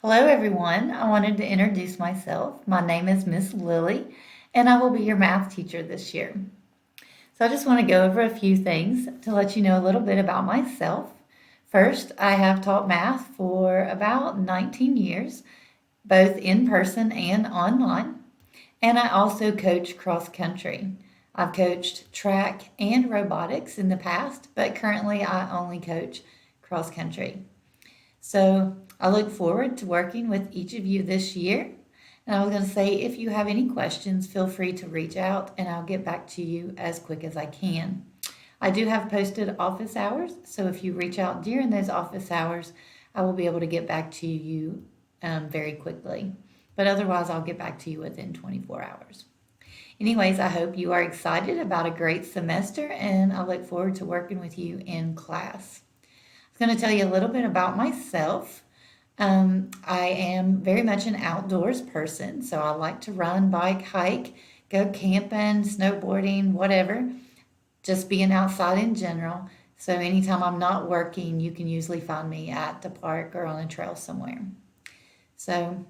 Hello, everyone. I wanted to introduce myself. My name is Miss Lily, and I will be your math teacher this year. So, I just want to go over a few things to let you know a little bit about myself. First, I have taught math for about 19 years, both in person and online, and I also coach cross country. I've coached track and robotics in the past, but currently I only coach cross country. So I look forward to working with each of you this year. And I was going to say, if you have any questions, feel free to reach out and I'll get back to you as quick as I can. I do have posted office hours, so if you reach out during those office hours, I will be able to get back to you very quickly. But otherwise, I'll get back to you within 24 hours. Anyways, I hope you are excited about a great semester and I look forward to working with you in class. I'm going to tell you a little bit about myself. I am very much an outdoors person, so I like to run, bike, hike, go camping, snowboarding, whatever, just being outside in general. So anytime I'm not working, you can usually find me at the park or on a trail somewhere. So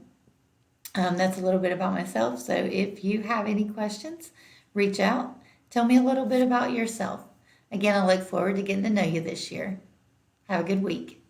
that's a little bit about myself. So if you have any questions, reach out. Tell me a little bit about yourself. Again, I look forward to getting to know you this year. Have a good week.